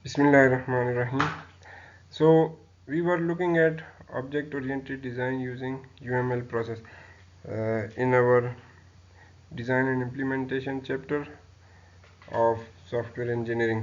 Bismillahirrahmanirrahim. So we were looking at object-oriented design using UML process in our design and implementation chapter of software engineering.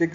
6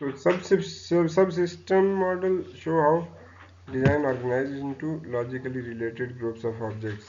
So subsystem model show how design organized into logically related groups of objects.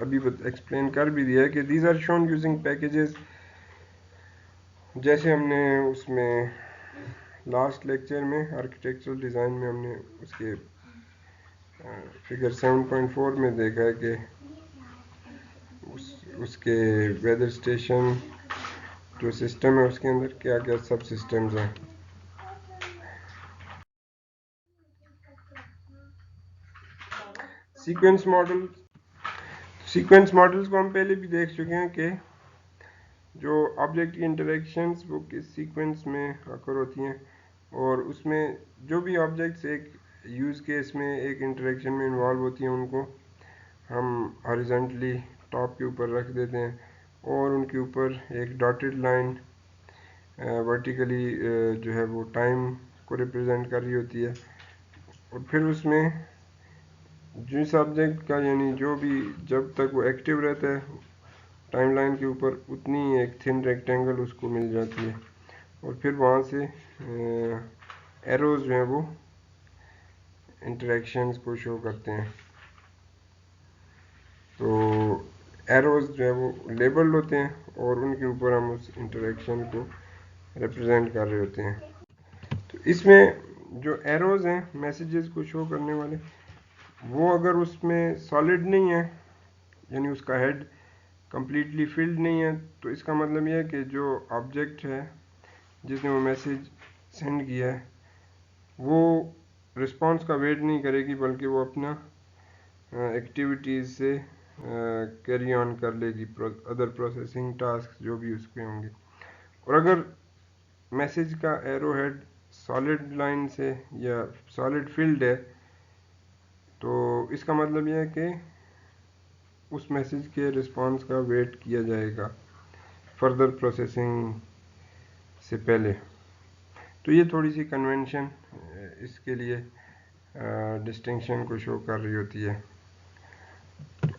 ابھی explain کر بھی دیا ہے کہ these are shown using packages, جیسے ہم نے اس میں لاسٹ لیکچر میں آرکیٹیکچرل ڈیزائن میں ہم نے اس کے فگر 7.4 میں دیکھا ہے کہ اس کے ویدر اسٹیشن جو سسٹم ہے اس کے اندر کیا کیا سب سسٹمز ہیں. سیکوینس ماڈلز کو ہم پہلے بھی دیکھ چکے ہیں کہ جو آبجیکٹ کی انٹریکشنز وہ کس سیکوینس میں اکر ہوتی ہیں، اور اس میں جو بھی آبجیکٹس ایک یوز کیس میں ایک انٹریکشن میں انوالو ہوتی ہیں ان کو ہم ہاریزونٹلی ٹاپ کے اوپر رکھ دیتے ہیں، اور ان کے اوپر ایک ڈاٹڈ لائن ورٹیکلی جو ہے وہ ٹائم کو ریپرزینٹ کر رہی ہوتی ہے، اور پھر اس میں جس آبجیکٹ کا یعنی جو بھی جب تک وہ ایکٹیو رہتا ہے ٹائم لائن کے اوپر اتنی ایک تھن ریکٹینگل اس کو مل جاتی ہے، اور پھر وہاں سے ایروز جو ہیں وہ انٹریکشنز کو شو کرتے ہیں. تو ایروز جو ہے وہ لیبلڈ ہوتے ہیں اور ان کے اوپر ہم اس انٹریکشن کو ریپرزینٹ کر رہے ہوتے ہیں. تو اس میں جو ایروز ہیں میسیجز کو شو کرنے والے، وہ اگر اس میں سالڈ نہیں ہے یعنی اس کا ہیڈ کمپلیٹلی فلڈ نہیں ہے، تو اس کا مطلب یہ ہے کہ جو آبجیکٹ ہے جس نے وہ میسیج سینڈ کیا ہے وہ رسپانس کا ویٹ نہیں کرے گی، بلکہ وہ اپنا ایکٹیویٹیز سے کیری آن کر لے گی، ادر پروسیسنگ ٹاسک جو بھی اس پہ ہوں گے. اور اگر میسیج کا ایرو ہیڈ سالڈ لائن سے یا سالڈ فلڈ ہے تو اس کا مطلب یہ ہے کہ اس میسیج کے رسپانس کا ویٹ کیا جائے گا فردر پروسیسنگ سے پہلے. تو یہ تھوڑی سی کنونشن اس کے لیے ڈسٹنکشن کو شو کر رہی ہوتی ہے.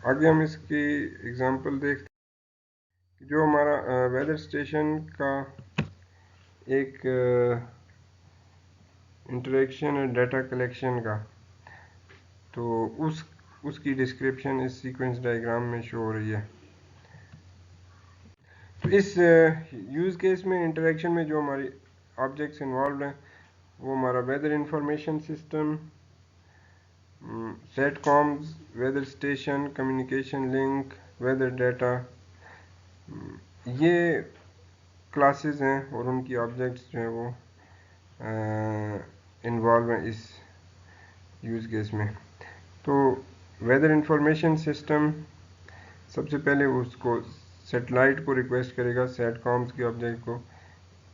آگے ہم اس کی ایگزامپل دیکھتے ہیں. جو ہمارا ویدر اسٹیشن کا ایک انٹریکشن ہے ڈیٹا کلیکشن کا، تو اس کی ڈسکرپشن اس سیکوینس ڈائیگرام میں شو ہو رہی ہے. تو اس یوز کیس میں انٹریکشن میں جو ہماری آبجیکٹس انوالوڈ ہیں وہ ہمارا weather information system, sat comms, weather station, communication link, weather data, یہ کلاسز ہیں اور ان کی آبجیکٹس جو ہیں وہ انوالو ہیں اس یوز کیس میں. تو ویدر انفارمیشن سسٹم سب سے پہلے اس کو سیٹلائٹ کو ریکویسٹ کرے گا سیٹ کامز کے آبجیکٹ کو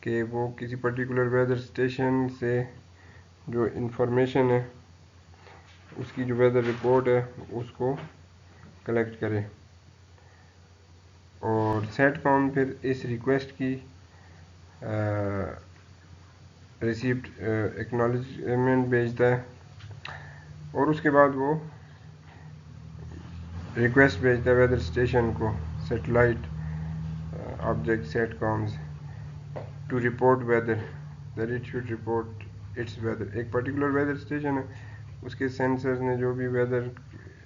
کہ وہ کسی پرٹیکولر ویدر اسٹیشن سے جو انفارمیشن ہے اس کی جو ویدر رپورٹ ہے اس کو کلیکٹ کرے، اور سیٹ کام پھر اس ریکویسٹ کی ریسیپٹ ایکنالجمنٹ بھیجتا ہے، اور اس کے بعد وہ ریکویسٹ بھیجتا ہے ویدر اسٹیشن کو satellite object sat comms to report weather that it should report its weather. ایک پرٹیکولر ویدر اسٹیشن ہے، اس کے سینسرز نے جو بھی ویدر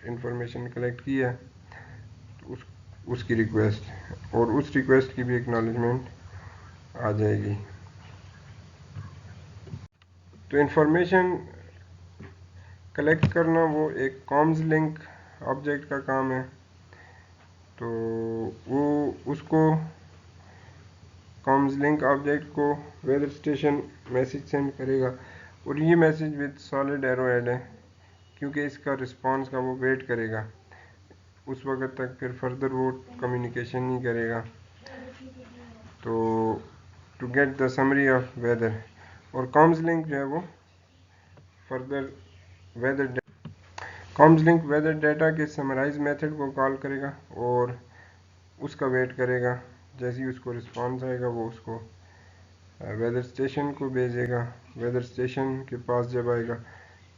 انفارمیشن کلیکٹ کی ہے اس کی ریکویسٹ، اور اس ریکویسٹ کی بھی ایکنالجمنٹ آ جائے گی. تو انفارمیشن کلیکٹ کرنا وہ ایک کامز لنک آبجیکٹ کا کام ہے. تو وہ اس کو کامز لنک آبجیکٹ کو ویدر اسٹیشن میسیج سینڈ کرے گا، اور یہ message with solid arrow head ہے کیونکہ اس کا رسپانس کا وہ ویٹ کرے گا، اس وقت تک پھر فردر وہ کمیونیکیشن نہیں کرے گا. تو to get the summary of weather, اور کامز لنک جو ہے وہ further comms link weather data کے سمرائز میتھڈ کو کال کرے گا اور اس کا ویٹ کرے گا. جیسے ہی اس کو رسپانس آئے گا وہ اس کو ویدر اسٹیشن کو بھیجے گا. ویدر اسٹیشن کے پاس جب آئے گا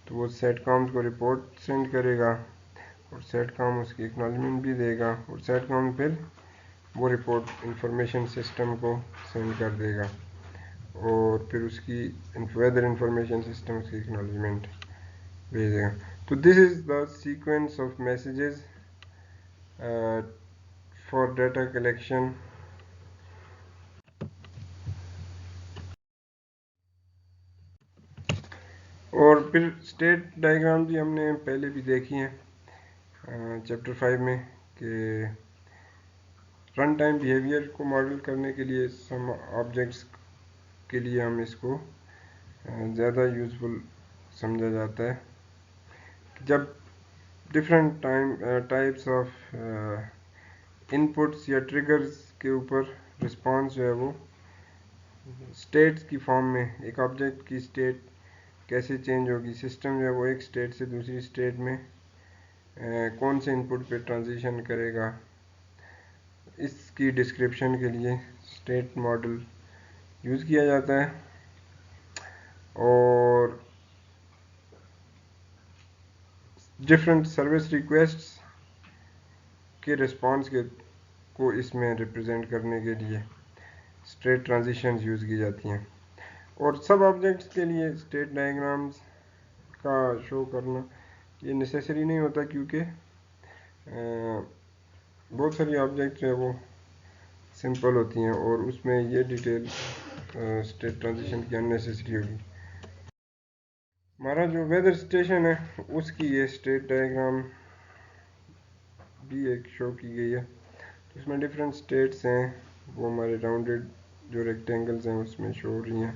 تو وہ سیٹ کامز کو رپورٹ سینڈ کرے گا، اور سیٹ کام اس کی اکنالجمنٹ بھی دے گا، اور سیٹ کام پھر وہ رپورٹ انفارمیشن سسٹم کو سینڈ کر دے گا، اور پھر اس کی ویدر انفارمیشن سسٹم اس کی اکنالجمنٹ بھیجے گا. تو this is the sequence of messages for data collection. اور پھر اسٹیٹ ڈائیگرام بھی ہم نے پہلے بھی دیکھی ہیں چیپٹر 5 میں کہ رن ٹائم بیہیویئر کو ماڈل کرنے کے لیے سم آبجیکٹس کے لیے ہم اس کو زیادہ یوزفل سمجھا جاتا ہے. جب ڈفرینٹ ٹائپس آف ان پٹس یا ٹریگرز کے اوپر رسپانس جو ہے وہ اسٹیٹس کی فارم میں، ایک آبجیکٹ کی اسٹیٹ کیسے چینج ہوگی، سسٹم جو ہے وہ ایک اسٹیٹ سے دوسری اسٹیٹ میں کون سے ان پٹ پہ ٹرانزیشن کرے گا، اس کی ڈسکرپشن کے لیے اسٹیٹ ماڈل یوز کیا جاتا ہے. اور ڈفرینٹ سروس ریکویسٹس کے رسپانس کو اس میں ریپرزینٹ کرنے کے لیے اسٹیٹ ٹرانزیشنز یوز کی جاتی ہیں. اور سب آبجیکٹس کے لیے اسٹیٹ ڈائیگرامز کا شو کرنا یہ نیسیسری نہیں ہوتا، کیونکہ بہت ساری آبجیکٹ جو ہے وہ سمپل ہوتی ہیں اور اس میں یہ ڈیٹیل اسٹیٹ ٹرانزیشن کی اننیسیسری ہوگی. ہمارا جو ویدر اسٹیشن ہے اس کی یہ اسٹیٹ ڈائیگرام بھی ایک شو کی گئی ہے. اس میں ڈفرینٹ اسٹیٹس ہیں، وہ ہمارے راؤنڈیڈ جو ریکٹینگلز ہیں اس میں شو ہو رہی ہیں.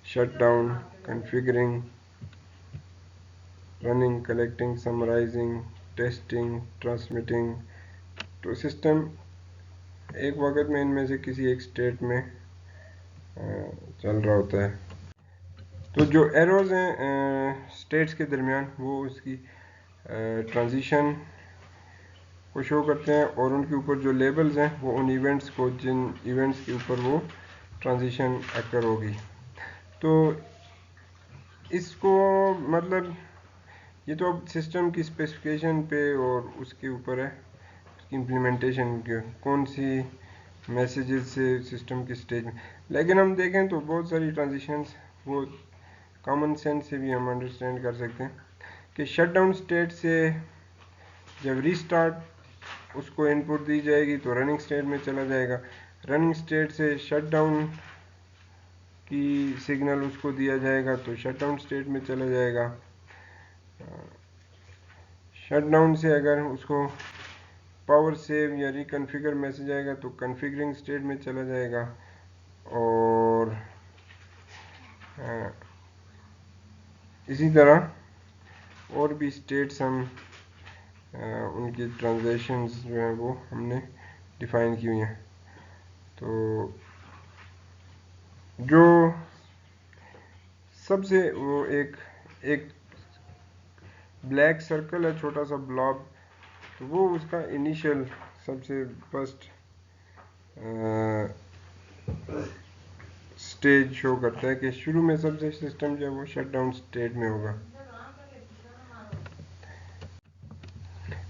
Shut down, configuring, running, collecting, summarising, testing, transmitting. تو سسٹم ایک وقت میں ان میں سے کسی ایک اسٹیٹ میں چل رہا ہوتا ہے. تو جو ایروز ہیں اسٹیٹس کے درمیان وہ اس کی ٹرانزیشن کو شو کرتے ہیں، اور ان کے اوپر جو لیبلز ہیں وہ ان ایونٹس کو، جن ایونٹس کے اوپر وہ ٹرانزیشن اکر ہوگی. تو اس کو مطلب یہ تو اب سسٹم کی اسپیسیفکیشن پہ اور اس کے اوپر ہے، اس کی امپلیمنٹیشن کے کون سی میسیجز سے سسٹم کی اسٹیج میں. لیکن ہم دیکھیں تو بہت ساری ٹرانزیشنز وہ کامن سینس سے بھی ہم انڈرسٹینڈ کر سکتے ہیں کہ شٹ ڈاؤن اسٹیٹ سے جب ریسٹارٹ اس کو ان پٹ دی جائے گی تو رننگ اسٹیٹ میں چلا جائے گا. رننگ اسٹیٹ سے شٹ ڈاؤن کی سگنل اس کو دیا جائے گا تو شٹ ڈاؤن اسٹیٹ میں چلا جائے گا. شٹ ڈاؤن سے اگر اس کو پاور سیو یا ریکنفیگر میسج آئے گا تو کنفیگرنگ اسٹیٹ میں چلا جائے گا. اور اسی طرح اور بھی اسٹیٹس ہم ان کی ٹرانزیشنز جو ہیں وہ ہم نے ڈیفائن کی ہوئی ہیں. تو جو سب سے وہ ایک بلیک سرکل ہے، چھوٹا سا بلاب، تو وہ اس کا انیشیل سب سے فرسٹ اسٹیج شو کرتا ہے کہ شروع میں سب سے سسٹم جو ہے وہ شٹ ڈاؤن اسٹیٹ میں ہوگا.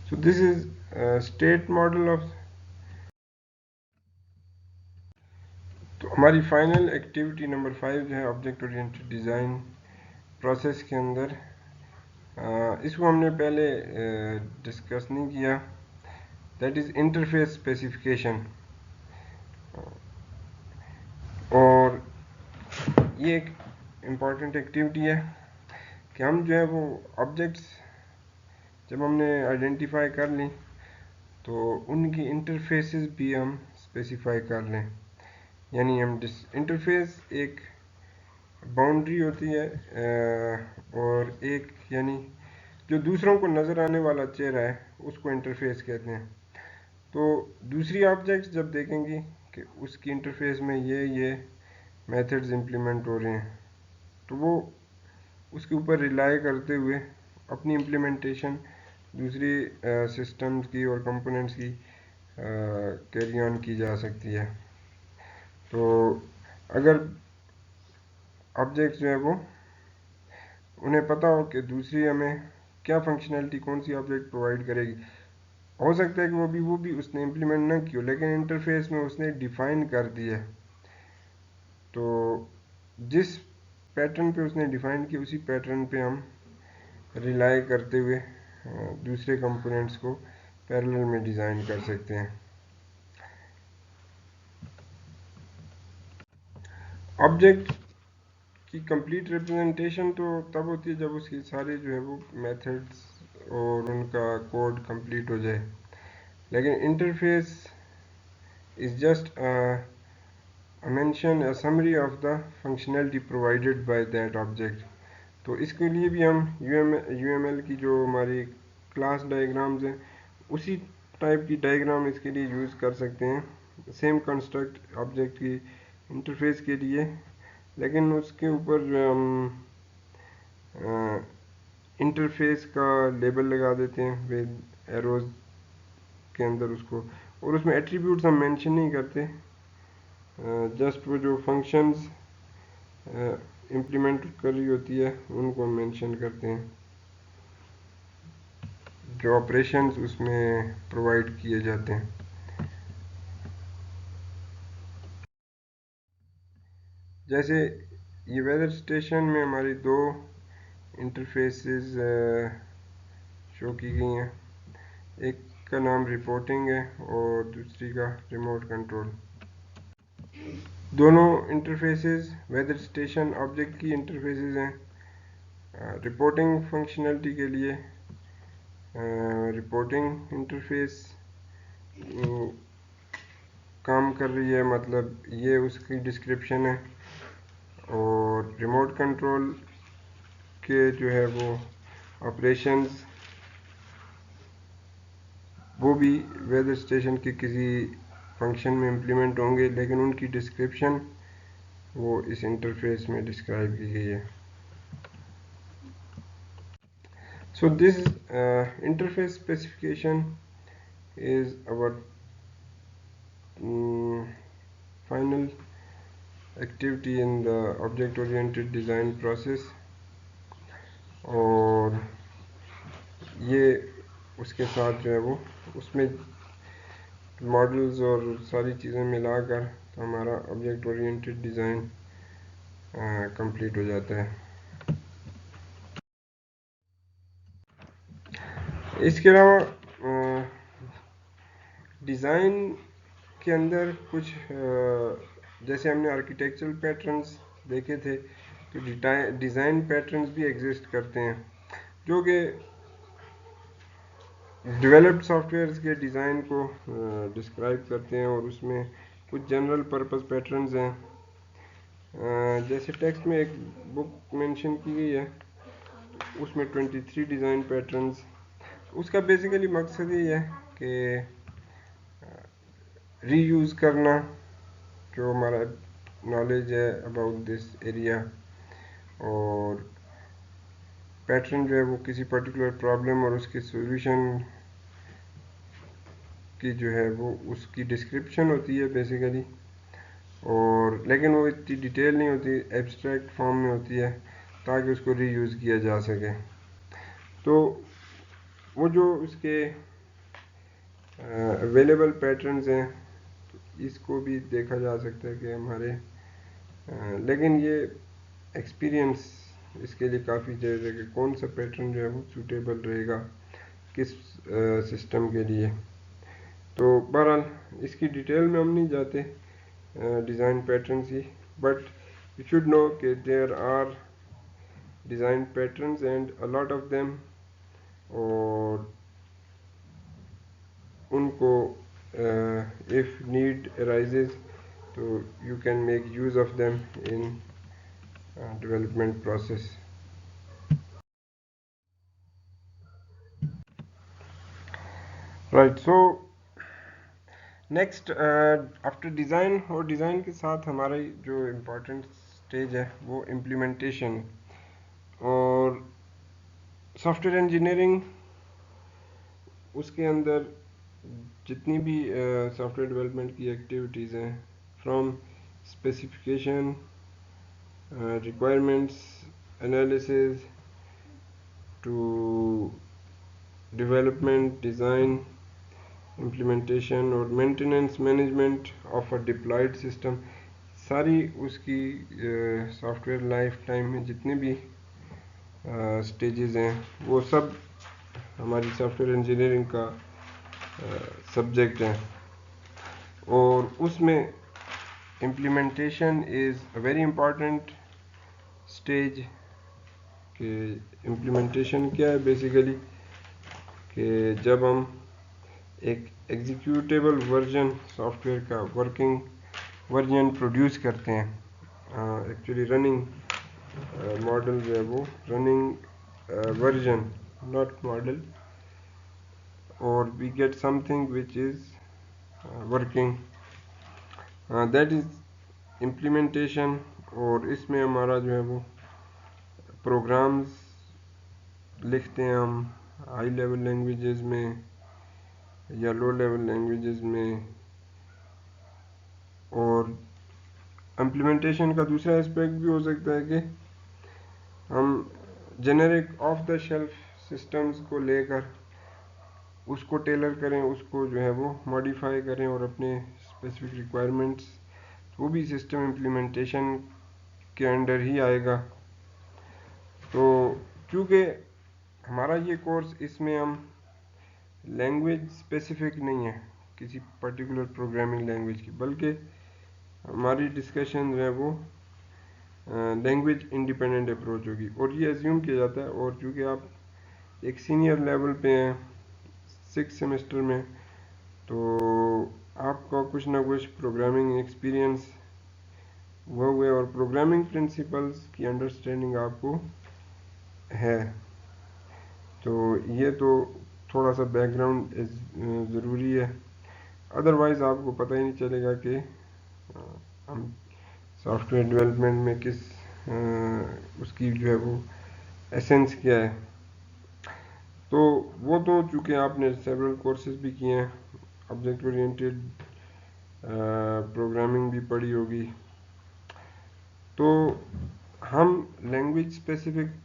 So this is state model of. تو ہماری فائنل ایکٹیویٹی نمبر 5 جو ہے آبجیکٹ اورینٹڈ ڈیزائن پروسیس کے اندر، اس کو ہم نے پہلے ڈسکس نہیں کیا، دیٹ از انٹرفیس اسپیسیفکیشن. اور یہ ایک امپورٹنٹ ایکٹیویٹی ہے کہ ہم جو ہے وہ آبجیکٹس جب ہم نے آئیڈینٹیفائی کر لیں تو ان کی انٹرفیسز بھی ہم اسپیسیفائی کر لیں. یعنی ہم انٹرفیس ایک باؤنڈری ہوتی ہے، اور ایک یعنی جو دوسروں کو نظر آنے والا چہرہ ہے اس کو انٹرفیس کہتے ہیں. تو دوسری آبجیکٹس جب دیکھیں گی کہ اس کی انٹرفیس میں یہ میتھڈز امپلیمنٹ ہو رہے ہیں تو وہ اس کے اوپر ریلائی کرتے ہوئے اپنی امپلیمنٹیشن دوسری سسٹمز کی اور کمپوننٹس کی کیری آن کی جا سکتی ہے. تو اگر آبجیکٹس جو ہے وہ انہیں پتہ ہو کہ دوسری ہمیں کیا فنکشنلٹی کون سی آبجیکٹ پرووائڈ کرے گی، ہو سکتا ہے کہ وہ بھی اس نے امپلیمنٹ نہ کی ہو لیکن انٹرفیس میں اس نے ڈیفائن کر دی ہے. تو جس پیٹرن پہ اس نے ڈیفائن کی اسی پیٹرن پہ ہم ریلائی کرتے ہوئے دوسرے کمپوننٹس کو پیرلل میں ڈیزائن کر سکتے ہیں. آبجیکٹ کی کمپلیٹ ریپرزنٹیشن تو تب ہوتی ہے جب اس کی سارے جو ہے وہ میتھڈس اور ان کا کوڈ کمپلیٹ ہو جائے. لیکن interface is just mention a summary of the functionality provided by that object. تو اس کے لیے بھی ہم یو ایم ایل کی جو ہماری کلاس ڈائیگرامز ہیں اسی ٹائپ کی ڈائیگرام اس کے لیے یوز کر سکتے ہیں, سیم کنسٹرکٹ آبجیکٹ کی انٹرفیس کے لیے, لیکن اس کے اوپر جو ہم انٹرفیس کا لیبل لگا دیتے ہیں ود ایروز کے اندر اس کو, اور اس میں ایٹریبیوٹس ہم مینشن نہیں کرتے, جسٹ وہ جو فنکشنز امپلیمنٹ کر رہی ہوتی ہے ان کو مینشن کرتے ہیں, جو آپریشنز اس میں پرووائڈ کیے جاتے ہیں. جیسے یہ ویدر اسٹیشن میں ہماری دو انٹرفیسز شو کی گئی ہیں, ایک کا نام رپورٹنگ ہے اور دوسری کا ریموٹ کنٹرول. دونوں انٹرفیسز ویدر اسٹیشن آبجیکٹ کی انٹرفیسز ہیں. رپورٹنگ فنکشنلٹی کے لیے رپورٹنگ انٹرفیس کام کر رہی ہے, مطلب یہ اس کی ڈسکرپشن ہے, اور ریموٹ کنٹرول کے جو ہے وہ آپریشنز وہ بھی ویدر اسٹیشن کے کسی فنکشن میں امپلیمنٹ ہوں گے, لیکن ان کی ڈسکرپشن وہ اس انٹرفیس میں ڈسکرائب کی گئی ہے. So this interface specification is our final activity in the object oriented design process, اور یہ اس کے ساتھ جو ہے وہ اس میں ماڈلز اور ساری چیزیں ملا کر تو ہمارا آبجیکٹ اورینٹڈ ڈیزائن کمپلیٹ ہو جاتا ہے. اس کے علاوہ ڈیزائن کے اندر کچھ جیسے ہم نے آرکیٹیکچرل پیٹرنز دیکھے تھے, تو ڈیزائن پیٹرنز بھی ایگزسٹ کرتے ہیں جو کہ ڈیولپڈ سافٹ ویئرز کے ڈیزائن کو ڈسکرائب کرتے ہیں, اور اس میں کچھ جنرل پرپز پیٹرنز ہیں. جیسے ٹیکسٹ میں ایک بک مینشن کی گئی ہے, اس میں 23 ڈیزائن پیٹرنز. اس کا بیسیکلی مقصد یہ ہے کہ ری یوز کرنا جو ہمارا نالج ہے اباؤٹ دس ایریا, اور پیٹرن جو ہے وہ کسی پرٹیکولر پرابلم اور اس کے سولوشن کی جو ہے وہ اس کی ڈسکرپشن ہوتی ہے بیسیکلی, اور لیکن وہ اتنی ڈیٹیل نہیں ہوتی, ایبسٹریکٹ فارم میں ہوتی ہے تاکہ اس کو ری یوز کیا جا سکے. تو وہ جو اس کے اویلیبل پیٹرنز ہیں اس کو بھی دیکھا جا سکتا ہے کہ ہمارے لیکن یہ ایکسپیرئنس اس کے لیے کافی جائز ہے کہ کون سا پیٹرن جو ہے وہ سوٹیبل رہے گا کس سسٹم کے لیے. تو بہرحال اس کی ڈیٹیل میں ہم نہیں جاتے ڈیزائن پیٹرنز ہی, بٹ یو شوڈ نو کہ there are design patterns and a lot of them, اور ان کو if need arises تو you can make use of them in development process. Right, so next after design, اور design کے ساتھ ہماری جو امپورٹنٹ اسٹیج ہے وہ امپلیمنٹیشن, اور سافٹ ویئر انجینئرنگ اس کے اندر جتنی بھی سافٹ ویئر ڈیولپمنٹ کی ایکٹیویٹیز ہیں, from specification, requirements analysis to development, design, implementation اور maintenance management of a deployed system, ساری اس کی سافٹ ویئر لائف ٹائم میں جتنے بھی اسٹیجز ہیں وہ سب ہماری سافٹ ویئر انجینئرنگ کا سبجیکٹ ہیں، اور اس میں implementation is a very important stage. کہ امپلیمنٹیشن کیا ہے بیسیکلی، کہ جب ہم ایک ایگزیکیوٹیبل ورژن سافٹ ویئر کا ورکنگ ورژن پروڈیوس کرتے ہیں. ایکچولی رننگ ماڈل جو ہے وہ رننگ ورژن ناٹ ماڈل، اور we get something which is working, that is implementation. اور اس میں ہمارا جو ہے وہ پروگرامز لکھتے ہیں ہم ہائی لیول لینگویجز میں یا لو لیول لینگویجز میں. اور امپلیمنٹیشن کا دوسرا اسپیکٹ بھی ہو سکتا ہے کہ ہم generic of the shelf systems کو لے کر اس کو ٹیلر کریں، اس کو جو ہے وہ ماڈیفائی کریں اور اپنے اسپیسیفک ریکوائرمنٹس، وہ بھی سسٹم امپلیمنٹیشن کے انڈر ہی آئے گا. تو چونکہ ہمارا یہ کورس، اس میں ہم لینگویج اسپیسیفک نہیں ہے کسی پرٹیکولر پروگرامنگ لینگویج کی، بلکہ ہماری ڈسکشن جو ہے وہ لینگویج انڈیپینڈنٹ اپروچ ہوگی. اور یہ ایزیوم کیا جاتا ہے، اور چونکہ آپ ایک سینئر لیول پہ ہیں 6 سیمسٹر میں، تو آپ کا کچھ نہ کچھ پروگرامنگ ایکسپیرئنس وہ ہوئے اور پروگرامنگ پرنسپلز کی انڈرسٹینڈنگ آپ کو ہے. تو یہ تو تھوڑا سا بیک گراؤنڈ ضروری ہے، ادروائز آپ کو پتہ ہی نہیں چلے گا کہ ہم سافٹ ویئر ڈیولپمنٹ میں کس اس کی جو ہے وہ ایسنس کیا ہے. تو وہ تو چونکہ آپ نے سیورل کورسز بھی کیے ہیں، آبجیکٹ اورینٹیڈ پروگرامنگ بھی پڑھی ہوگی. تو ہم لینگویج اسپیسیفک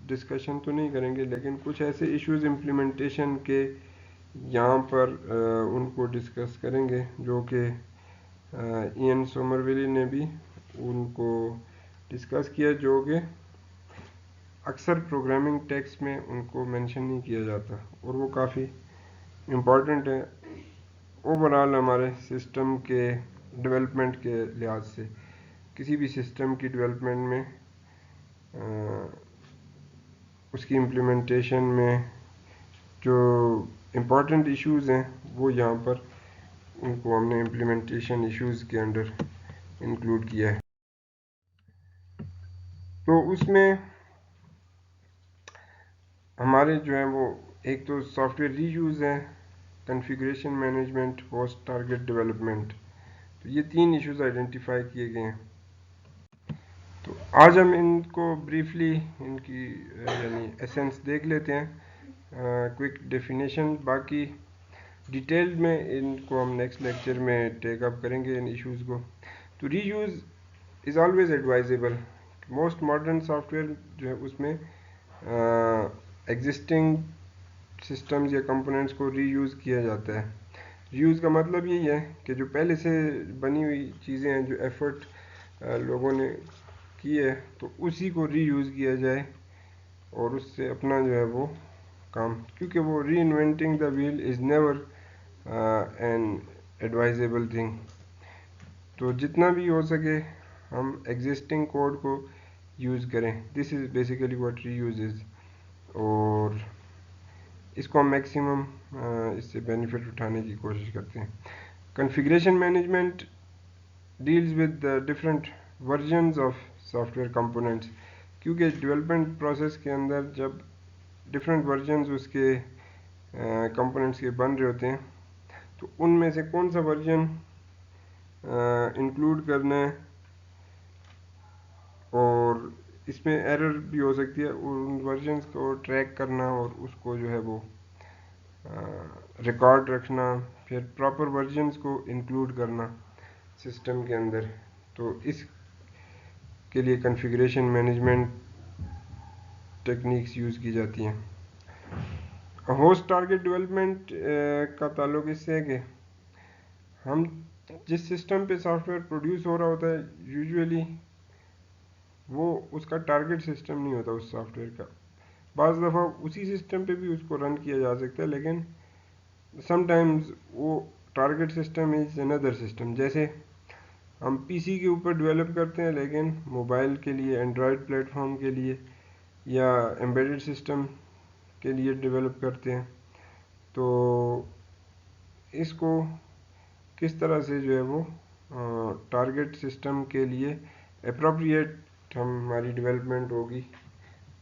ڈسکشن تو نہیں کریں گے، لیکن کچھ ایسے ایشوز امپلیمنٹیشن کے یہاں پر ان کو ڈسکس کریں گے، جو کہ این سومرویلی نے بھی ان کو ڈسکس کیا، جو کہ اکثر پروگرامنگ ٹیکسٹ میں ان کو مینشن نہیں کیا جاتا، اور وہ کافی امپورٹنٹ ہے اوورآل ہمارے سسٹم کے ڈیولپمنٹ کے لحاظ سے. کسی بھی سسٹم کی ڈیولپمنٹ میں اس کی امپلیمنٹیشن میں جو امپورٹنٹ ایشوز ہیں، وہ یہاں پر ان کو ہم نے امپلیمنٹیشن ایشوز کے انڈر انکلوڈ کیا ہے. تو اس میں ہمارے جو ہے وہ ایک تو سافٹ ویئر ری یوز ہے، configuration management, host target development. تو یہ 3 ایشوز آئیڈینٹیفائی کیے گئے ہیں. تو آج ہم ان کو بریفلی ان کی یعنی ایسنس دیکھ لیتے ہیں، کوئک ڈیفینیشن. باقی ڈیٹیل میں ان کو ہم نیکسٹ لیکچر میں ٹیک اپ کریں گے ان ایشوز کو. تو reuse is always advisable. Most modern software جو ہے اس میں ایگزسٹنگ سسٹمز یا کمپوننٹس کو ری یوز کیا جاتا ہے. ری یوز کا مطلب یہی ہے کہ جو پہلے سے بنی ہوئی چیزیں ہیں، جو ایفرٹ لوگوں نے کی ہے، تو اسی کو ری یوز کیا جائے اور اس سے اپنا جو ہے وہ کام، کیونکہ وہ reinventing the wheel is never an advisable thing. تو جتنا بھی ہو سکے ہم ایگزسٹنگ کوڈ کو یوز کریں. This is basically what reuse is, اور اس کو ہم میکسیمم اس سے بینیفٹ اٹھانے کی کوشش کرتے ہیں. Configuration management deals with different versions of soft where components, کیونکہ ڈیولپمنٹ پروسیس کے اندر جب ڈفرینٹ ورژنز اس کے کمپوننٹس کے بن رہے ہوتے ہیں، تو ان میں سے کون سا ورژن انکلوڈ کرنا ہے، اور اس میں ایرر بھی ہو سکتی ہے، ان ورژنز کو ٹریک کرنا اور اس کو جو ہے وہ ریکارڈ رکھنا، پھر پراپر ورژنز کو انکلوڈ کرنا سسٹم کے اندر. تو اس کے لیے کنفیگریشن مینجمنٹ ٹیکنیکس یوز کی جاتی ہیں. ہوسٹ ٹارگٹ ڈیولپمنٹ کا تعلق اس سے ہے کہ ہم جس سسٹم پہ سافٹ ویئر پروڈیوس ہو رہا ہوتا ہے، یوزولی وہ اس کا ٹارگٹ سسٹم نہیں ہوتا اس سافٹ ویئر کا. بعض دفعہ اسی سسٹم پہ بھی اس کو رن کیا جا سکتا ہے، لیکن سم ٹائمز وہ target system is another system. جیسے ہم پی سی کے اوپر ڈیولپ کرتے ہیں لیکن موبائل کے لیے، اینڈرائڈ پلیٹ فارم کے لیے یا ایمبیڈڈ سسٹم کے لیے ڈیولپ کرتے ہیں. تو اس کو کس طرح سے جو ہے وہ ٹارگیٹ سسٹم کے لیے اپروپریٹ ہماری ڈیولپمنٹ ہوگی،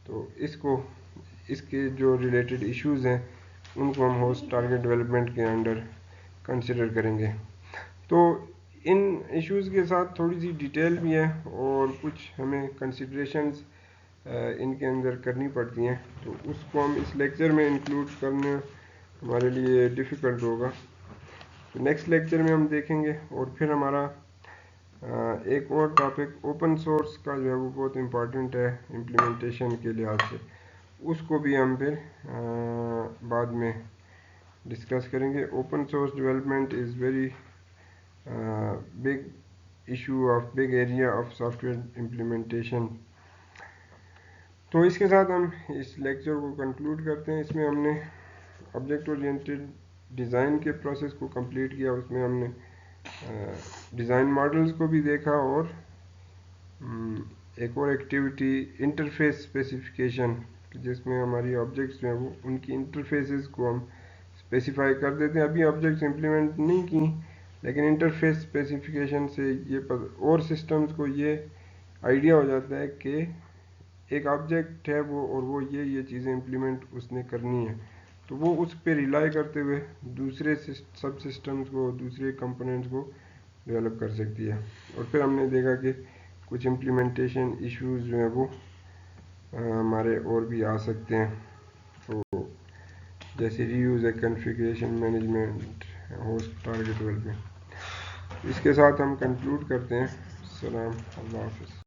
تو اس کے جو ریلیٹڈ ایشوز ہیں ان کو ہم ہوسٹ ٹارگیٹ ڈیولپمنٹ کے انڈر کنسیڈر کریں گے. تو ان ایشوز کے ساتھ تھوڑی سی ڈیٹیل بھی ہے اور کچھ ہمیں کنسیڈریشنز ان کے اندر کرنی پڑتی ہیں، تو اس کو ہم اس لیکچر میں انکلوڈ کرنا ہمارے لیے ڈیفیکلٹ ہوگا. تو نیکسٹ لیکچر میں ہم دیکھیں گے. اور پھر ہمارا ایک اور ٹاپک اوپن سورس کا جو ہے وہ بہت امپارٹنٹ ہے امپلیمنٹیشن کے لحاظ سے، اس کو بھی ہم پھر بعد میں ڈسکس کریں گے. Open source development is very big issue of big area of soft where implementation. تو اس کے ساتھ ہم اس لیکچر کو کنکلوڈ کرتے ہیں. اس میں ہم نے آبجیکٹ اورینٹڈ ڈیزائن کے پروسیس کو کمپلیٹ کیا. اس میں ہم نے ڈیزائن ماڈلز کو بھی دیکھا، اور ایک اور ایکٹیویٹی انٹرفیس اسپیسیفکیشن، جس میں ہماری آبجیکٹس جو ہیں وہ ان کی انٹرفیسز کو ہم اسپیسیفائی کر دیتے ہیں. ابھی آبجیکٹس امپلیمنٹ نہیں کی، لیکن انٹرفیس اسپیسیفکیشن سے یہ اور سسٹمز کو یہ آئیڈیا ہو جاتا ہے کہ ایک آبجیکٹ ہے وہ، اور وہ یہ چیزیں امپلیمنٹ اس نے کرنی ہے، تو وہ اس پہ ریلائی کرتے ہوئے دوسرے سب سسٹمز کو، دوسرے کمپوننٹس کو ڈیولپ کر سکتی ہے. اور پھر ہم نے دیکھا کہ کچھ امپلیمنٹیشن ایشوز جو ہیں وہ ہمارے اور بھی آ سکتے ہیں، تو جیسے ری یوز ہے، configuration management, host target development. اس کے ساتھ ہم کنکلوڈ کرتے ہیں. السلام، اللہ حافظ.